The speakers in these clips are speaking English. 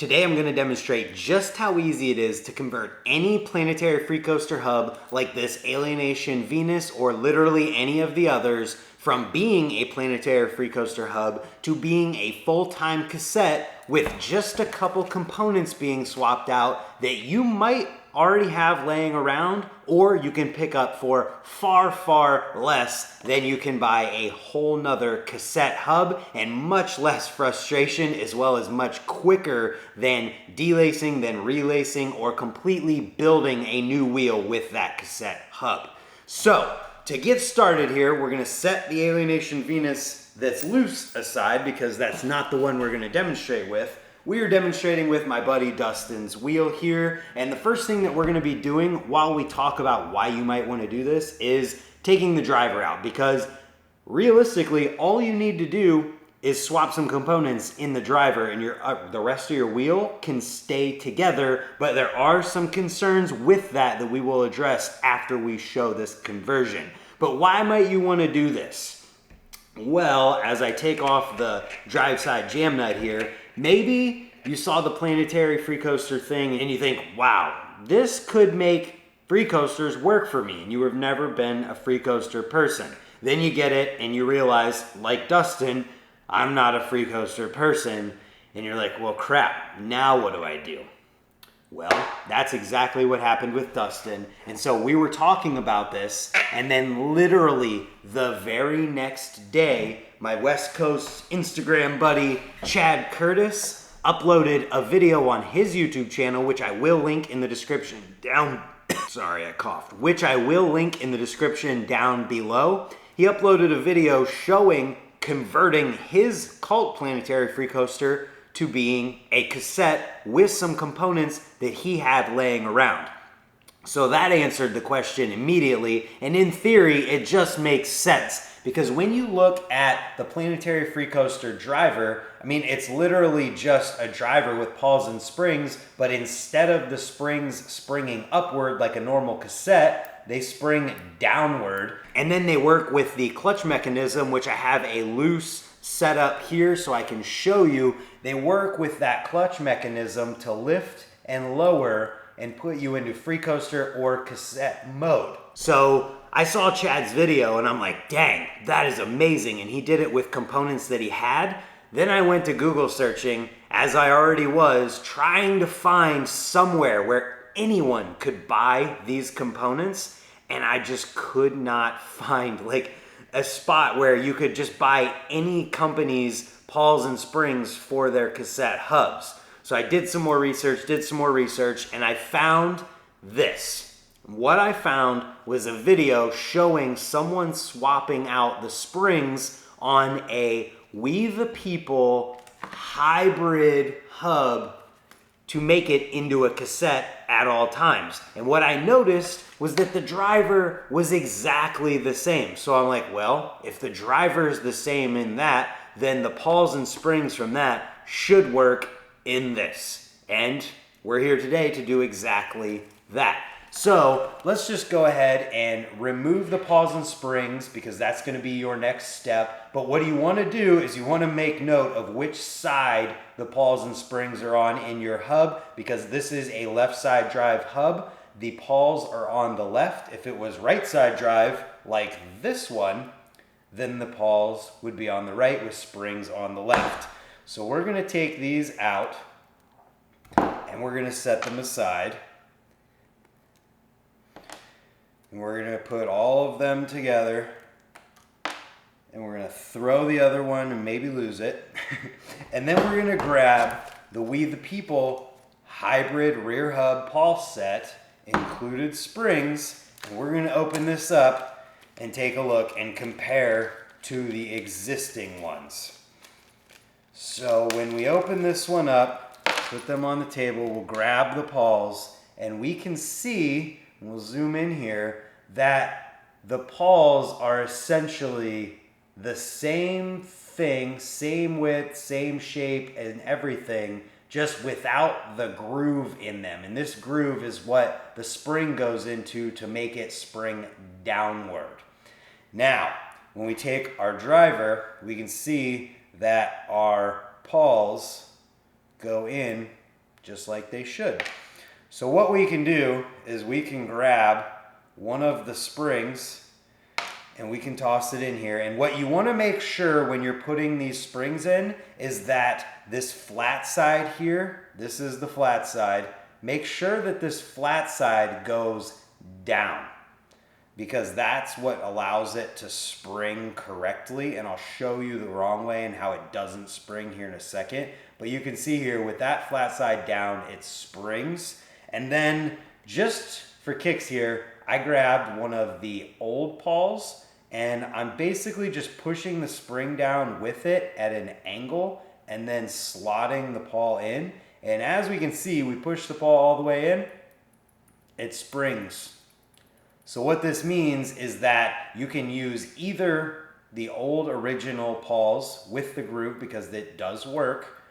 Today I'm going to demonstrate just how easy it is to convert any Planetary Freecoaster hub like this Alienation Venus or literally any of the others from being a Planetary Freecoaster hub to being a full-time cassette with just a couple components being swapped out that you might already have laying around, or you can pick up for far less than you can buy a whole nother cassette hub, and much less frustration, as well as much quicker than delacing, then relacing, or completely building a new wheel with that cassette hub. So to get started here, we're going to set the Alienation Venus that's loose aside because that's not the one we're going to demonstrate with. We are demonstrating with my buddy Dustin's wheel here, and the first thing that we're going to be doing while we talk about why you might want to do this is taking the driver out, because realistically all you need to do is swap some components in the driver and the rest of your wheel can stay together, but there are some concerns with that we will address after we show this conversion. But why might you want to do this? Well, as I take off the drive side jam nut here, maybe you saw the Planetary Freecoaster thing and you think, wow, this could make free coasters work for me, and you have never been a free coaster person. Then you get it and you realize, like Dustin, I'm not a free coaster person, and you're like, well crap, now what do I do? Well, that's exactly what happened with Dustin. And so we were talking about this, and then literally the very next day, my West Coast Instagram buddy, Chad Curtis, uploaded a video on his YouTube channel, which I will link in the description down. Sorry, I coughed. Which I will link in the description down below. He uploaded a video showing converting his cult Planetary Freecoaster to being a cassette with some components that he had laying around. So that answered the question immediately, and in theory, it just makes sense. Because when you look at the Planetary Freecoaster driver, I mean, it's literally just a driver with pawls and springs, but instead of the springs springing upward like a normal cassette, they spring downward. And then they work with the clutch mechanism, which I have a loose setup here so I can show you. They work with that clutch mechanism to lift and lower and put you into Freecoaster or cassette mode. So I saw Chad's video and I'm like, dang, that is amazing. And he did it with components that he had. Then I went to Google searching, as I already was, trying to find somewhere where anyone could buy these components. And I just could not find like a spot where you could just buy any company's pawls and springs for their cassette hubs. So I did some more research, and I found this. What I found was a video showing someone swapping out the springs on a We the People hybrid hub to make it into a cassette at all times. And what I noticed was that the driver was exactly the same. So I'm like, well, if the driver's the same in that, then the pawls and springs from that should work in this. And we're here today to do exactly that. So let's just go ahead and remove the pawls and springs, because that's going to be your next step. But what you want to do is you want to make note of which side the pawls and springs are on in your hub, because this is a left side drive hub. The pawls are on the left. If it was right side drive like this one, then the pawls would be on the right with springs on the left. So we're going to take these out and we're going to set them aside. And we're going to put all of them together, and we're going to throw the other one and maybe lose it. And then we're going to grab the We the People hybrid rear hub Pawl set, included springs, and we're going to open this up and take a look and compare to the existing ones. So when we open this one up, put them on the table, we'll grab the pawls, and we can see, we'll zoom in here, that the pawls are essentially the same thing, same width, same shape, and everything, just without the groove in them. And this groove is what the spring goes into to make it spring downward. Now, when we take our driver, we can see that our pawls go in just like they should. So what we can do is we can grab one of the springs and we can toss it in here. And what you want to make sure when you're putting these springs in is that this flat side here, this is the flat side, make sure that this flat side goes down, because that's what allows it to spring correctly. And I'll show you the wrong way and how it doesn't spring here in a second. But you can see here with that flat side down, it springs. And then just for kicks here, I grabbed one of the old Pawls and I'm basically just pushing the spring down with it at an angle and then slotting the Pawl in. And as we can see, we push the Pawl all the way in, it springs. So what this means is that you can use either the old original Pawls with the groove, because it does work,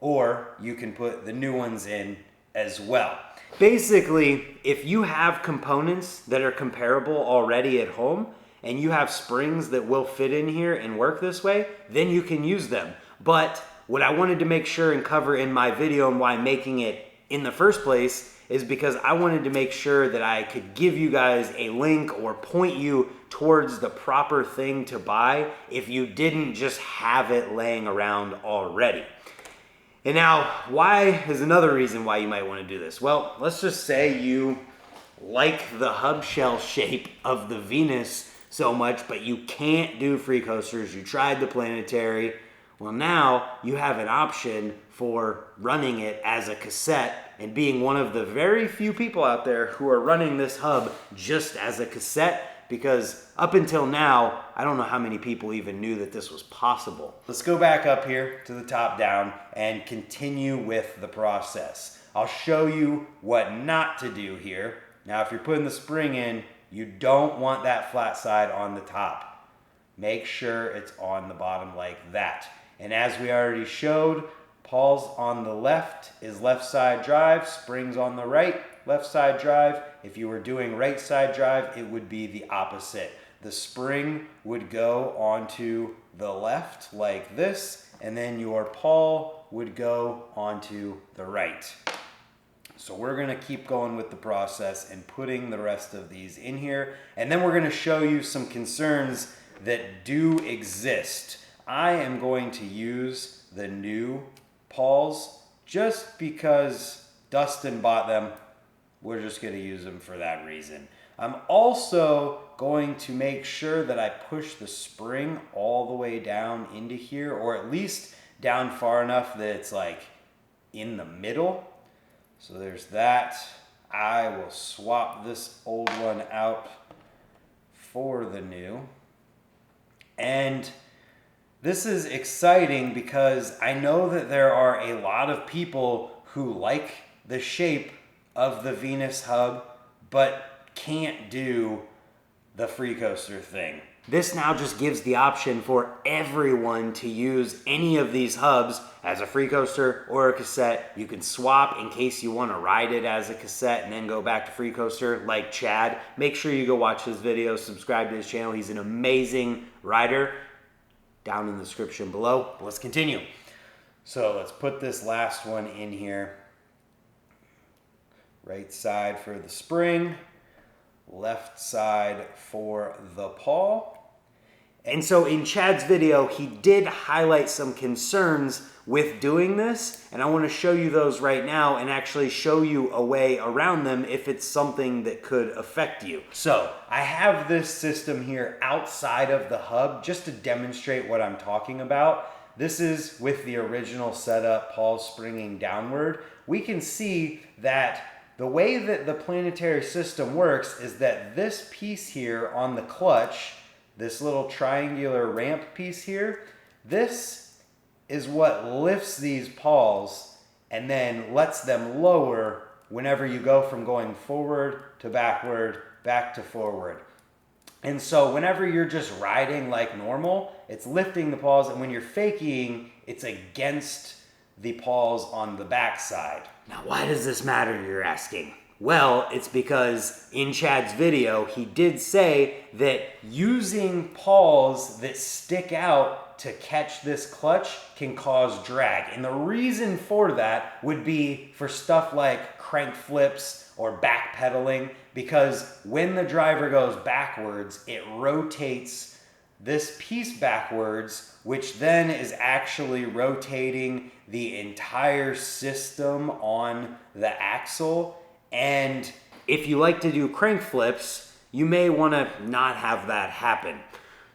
or you can put the new ones in as well. Basically, if you have components that are comparable already at home and you have springs that will fit in here and work this way, then you can use them. But what I wanted to make sure and cover in my video, and why I'm making it in the first place, is because I wanted to make sure that I could give you guys a link or point you towards the proper thing to buy if you didn't just have it laying around already. And now, why is another reason why you might want to do this? Well, let's just say you like the hub shell shape of the Venus so much, but you can't do free coasters. You tried the Planetary. Well, now you have an option for running it as a cassette and being one of the very few people out there who are running this hub just as a cassette, because up until now, I don't know how many people even knew that this was possible. Let's go back up here to the top down and continue with the process. I'll show you what not to do here. Now, if you're putting the spring in, you don't want that flat side on the top. Make sure it's on the bottom like that. And as we already showed, Pawl's on the left is left side drive, springs on the right, left side drive. If you were doing right side drive, it would be the opposite. The spring would go onto the left like this, and then your Pawl would go onto the right. So we're gonna keep going with the process and putting the rest of these in here. And then we're gonna show you some concerns that do exist. I am going to use the new Pawls just because Dustin bought them. We're just going to use them for that reason. I'm also going to make sure that I push the spring all the way down into here, or at least down far enough that it's like in the middle. So there's that. I will swap this old one out for the new. And this is exciting because I know that there are a lot of people who like the shape of the Venus hub, but can't do the free coaster thing. This now just gives the option for everyone to use any of these hubs as a free coaster or a cassette. You can swap in case you want to ride it as a cassette and then go back to free coaster like Chad. Make sure you go watch his video, subscribe to his channel. He's an amazing rider. Down in the description below. Let's continue. So let's put this last one in here. Right side for the spring, left side for the Pawl. And so in Chad's video, he did highlight some concerns with doing this, and I want to show you those right now and actually show you a way around them if it's something that could affect you. So I have this system here outside of the hub just to demonstrate what I'm talking about. This is with the original setup, Pawl springing downward. We can see that the way that the Planetary system works is that this piece here on the clutch, this little triangular ramp piece here, this is what lifts these Pawls and then lets them lower whenever you go from going forward to backward, back to forward. And so whenever you're just riding like normal, it's lifting the Pawls, and when you're faking, it's against the Pawls on the back side. Now, why does this matter, you're asking? Well, it's because in Chad's video, he did say that using Pawls that stick out to catch this clutch can cause drag. And the reason for that would be for stuff like crank flips or backpedaling, because when the driver goes backwards, it rotates this piece backwards, which then is actually rotating the entire system on the axle. And if you like to do crank flips, you may want to not have that happen.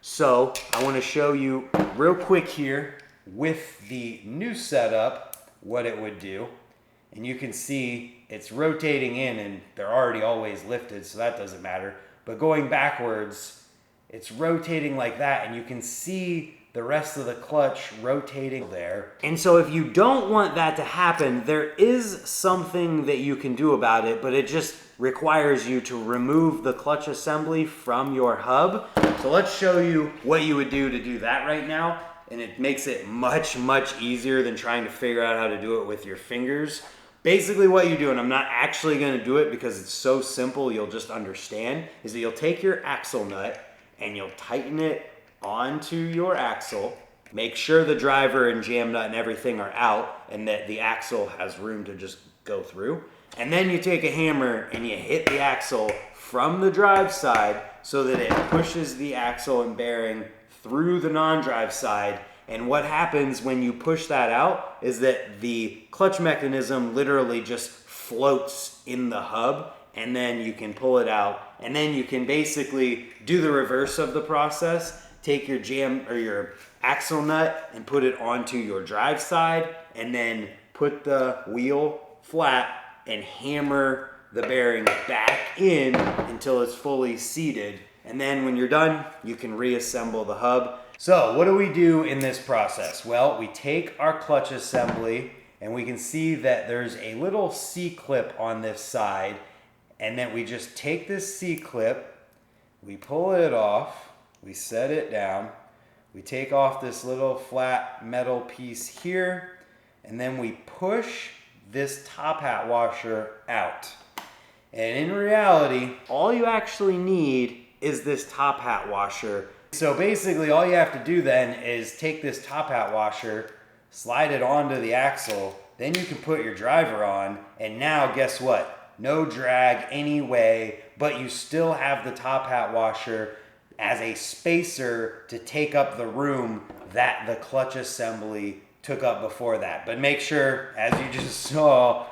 So I want to show you real quick here with the new setup what it would do. And you can see it's rotating in, and they're already always lifted, so that doesn't matter. But going backwards, it's rotating like that, and you can see the rest of the clutch rotating there. And so if you don't want that to happen, there is something that you can do about it, but it just requires you to remove the clutch assembly from your hub. So let's show you what you would do to do that right now. And it makes it much, much easier than trying to figure out how to do it with your fingers. Basically what you do, and I'm not actually gonna do it because it's so simple you'll just understand, is that you'll take your axle nut and you'll tighten it onto your axle. Make sure the driver and jam nut and everything are out and that the axle has room to just go through. And then you take a hammer and you hit the axle from the drive side so that it pushes the axle and bearing through the non-drive side. And what happens when you push that out is that the clutch mechanism literally just floats in the hub, and then you can pull it out, and then you can basically do the reverse of the process. Take your jam or your axle nut and put it onto your drive side, and then put the wheel flat and hammer the bearing back in until it's fully seated. And then when you're done, you can reassemble the hub. So what do we do in this process? Well, we take our clutch assembly and we can see that there's a little C-clip on this side, and then we just take this C-clip, we pull it off, we set it down, we take off this little flat metal piece here, and then we push this top hat washer out. And in reality, all you actually need is this top hat washer. So basically all you have to do then is take this top hat washer, slide it onto the axle, then you can put your driver on, and now guess what? No drag anyway, but you still have the top hat washer as a spacer to take up the room that the clutch assembly took up before that. But make sure, as you just saw,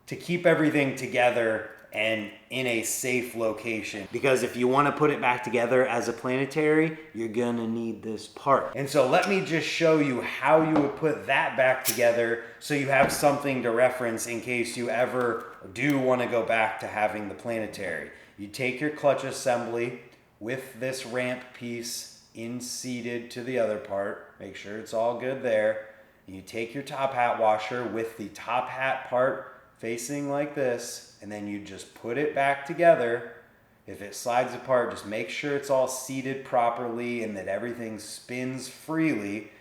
to keep everything together and in a safe location. Because if you want to put it back together as a Planetary, you're gonna need this part. And so let me just show you how you would put that back together so you have something to reference in case you ever do want to go back to having the Planetary. You take your clutch assembly with this ramp piece in-seated to the other part. Make sure it's all good there. You take your top hat washer with the top hat part facing like this, and then you just put it back together. If it slides apart, just make sure it's all seated properly and that everything spins freely.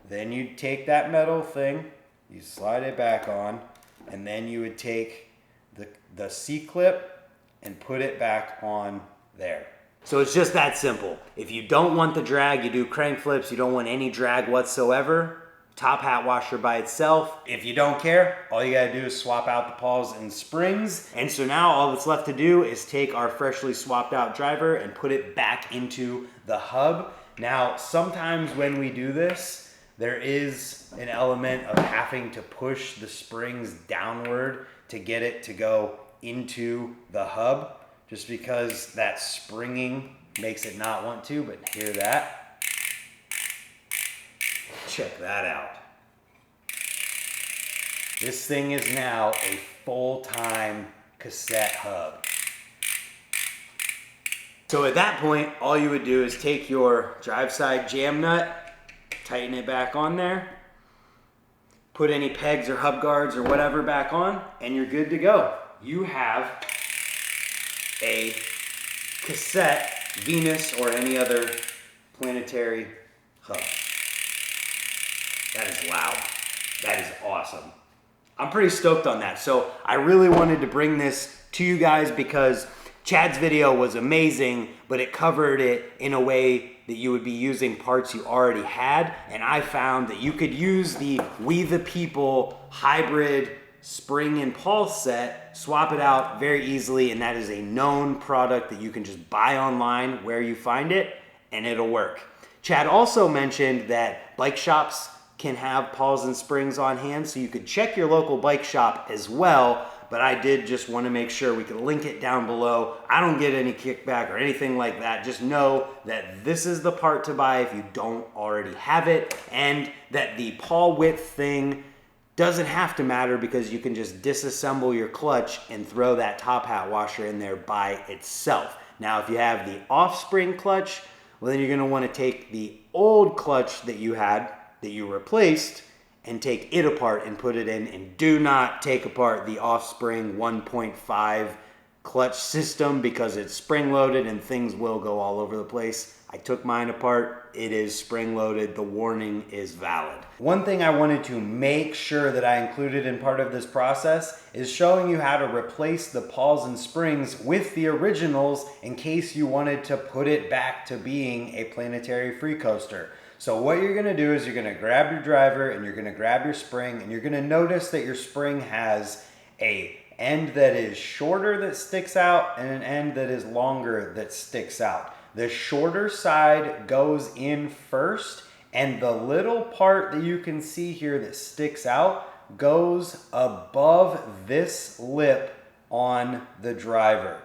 Then you take that metal thing, you slide it back on, and then you would take the C-clip and put it back on there. So it's just that simple. If you don't want the drag, you do crank flips, you don't want any drag whatsoever, top hat washer by itself. If you don't care, all you gotta do is swap out the pawls and springs. And so now all that's left to do is take our freshly swapped out driver and put it back into the hub. Now, sometimes when we do this, there is an element of having to push the springs downward to get it to go into the hub, just because that springing makes it not want to, but hear that. Check that out. This thing is now a full-time cassette hub. So at that point, all you would do is take your drive side jam nut, tighten it back on there, put any pegs or hub guards or whatever back on, and you're good to go. You have a Cassette, Venus, or any other Planetary hub. That is loud. That is awesome. I'm pretty stoked on that. So I really wanted to bring this to you guys because Chad's video was amazing, but it covered it in a way that you would be using parts you already had, and I found that you could use the We the People hybrid spring and Pawl set, swap it out very easily, and that is a known product that you can just buy online where you find it, and it'll work. Chad also mentioned that bike shops can have pawls and springs on hand, so you could check your local bike shop as well, but I did just want to make sure we could link it down below. I don't get any kickback or anything like that. Just know that this is the part to buy if you don't already have it, and that the pawl width thing doesn't have to matter because you can just disassemble your clutch and throw that top hat washer in there by itself. Now, if you have the offspring clutch, well, then you're going to want to take the old clutch that you had, that you replaced, and take it apart and put it in, and do not take apart the offspring 1.5 clutch system because it's spring loaded and things will go all over the place. I took mine apart. It is spring loaded. The warning is valid. One thing I wanted to make sure that I included in part of this process is showing you how to replace the pawls and springs with the originals in case you wanted to put it back to being a Planetary Freecoaster. So what you're gonna do is you're gonna grab your driver and you're gonna grab your spring, and you're gonna notice that your spring has an end that is shorter that sticks out and an end that is longer that sticks out. The shorter side goes in first, and the little part that you can see here that sticks out goes above this lip on the driver.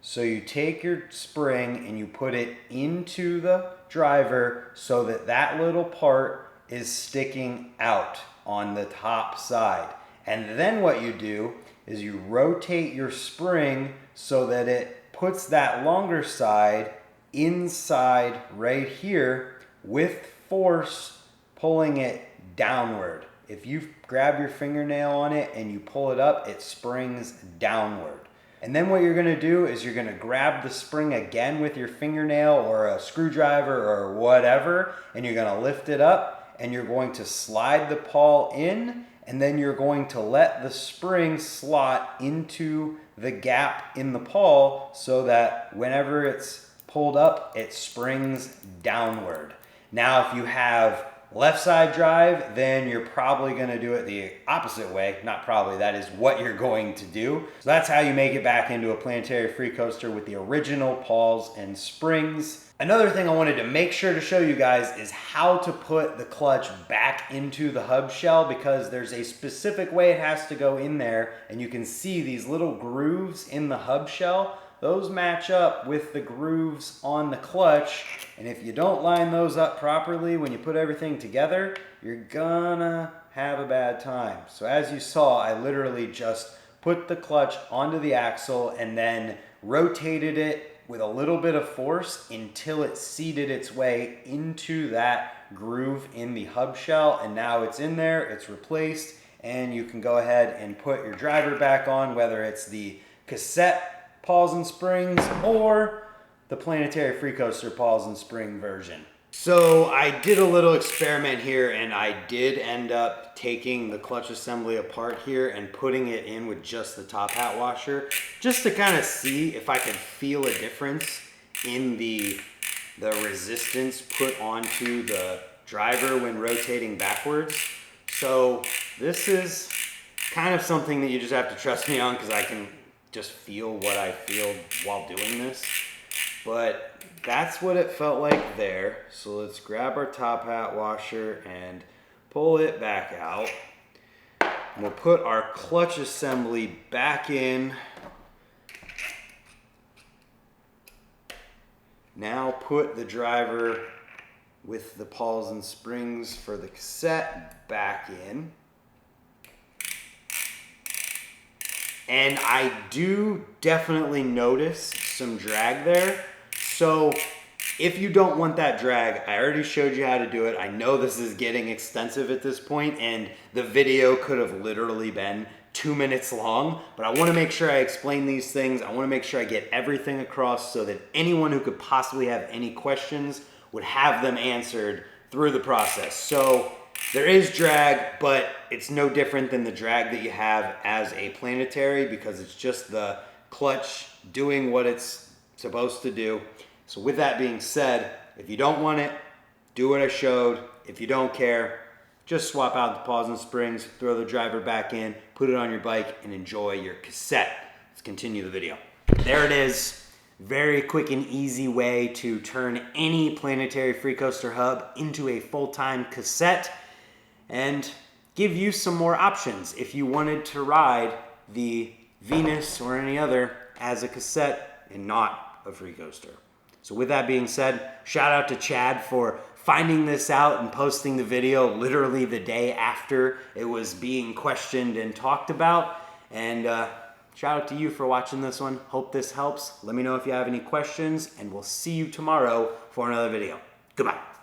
So you take your spring and you put it into the driver so that that little part is sticking out on the top side. And then what you do is you rotate your spring so that it puts that longer side inside right here with force pulling it downward. If you grab your fingernail on it and you pull it up, it springs downward. And then what you're gonna do is you're gonna grab the spring again with your fingernail or a screwdriver or whatever, and you're gonna lift it up and you're going to slide the pawl in, and then you're going to let the spring slot into the gap in the pawl so that whenever it's pulled up, it springs downward. Now, if you have left side drive, then you're probably gonna do it the opposite way. Not probably, that is what you're going to do. So that's how you make it back into a Planetary Freecoaster with the original pawls and springs. Another thing I wanted to make sure to show you guys is how to put the clutch back into the hub shell, because there's a specific way it has to go in there, and you can see these little grooves in the hub shell. Those match up with the grooves on the clutch, and if you don't line those up properly when you put everything together, you're gonna have a bad time. So as you saw, I literally just put the clutch onto the axle and then rotated it with a little bit of force until it seated its way into that groove in the hub shell, and now it's in there, it's replaced, and you can go ahead and put your driver back on, whether it's the Cassette pawls and springs or the Planetary Freecoaster pawls and spring version. So I did a little experiment here, and I did end up taking the clutch assembly apart here and putting it in with just the top hat washer, just to kind of see if I could feel a difference in the resistance put onto the driver when rotating backwards. So this is kind of something that you just have to trust me on, because I can just feel what I feel while doing this. But that's what it felt like there. So let's grab our top hat washer and pull it back out. And we'll put our clutch assembly back in. Now put the driver with the pawls and springs for the Cassette back in. And I do definitely notice some drag there. So if you don't want that drag, I already showed you how to do it. I know this is getting extensive at this point, and the video could have literally been 2 minutes long, but I want to make sure I explain these things. I want to make sure I get everything across so that anyone who could possibly have any questions would have them answered through the process. So there is drag, but it's no different than the drag that you have as a Planetary, because it's just the clutch doing what it's supposed to do. So with that being said, If you don't want it, do what I showed. If you don't care, just swap out the paws and springs, throw the driver back in, put it on your bike, and enjoy your cassette. Let's continue the video. There it is. Very quick and easy way to turn any Planetary Freecoaster hub into a full-time cassette and give you some more options if you wanted to ride the Venus or any other as a cassette and not a Freecoaster. So with that being said, shout out to Chad for finding this out and posting the video literally the day after it was being questioned and talked about. And shout out to you for watching this one. Hope this helps. Let me know if you have any questions, and we'll see you tomorrow for another video. Goodbye.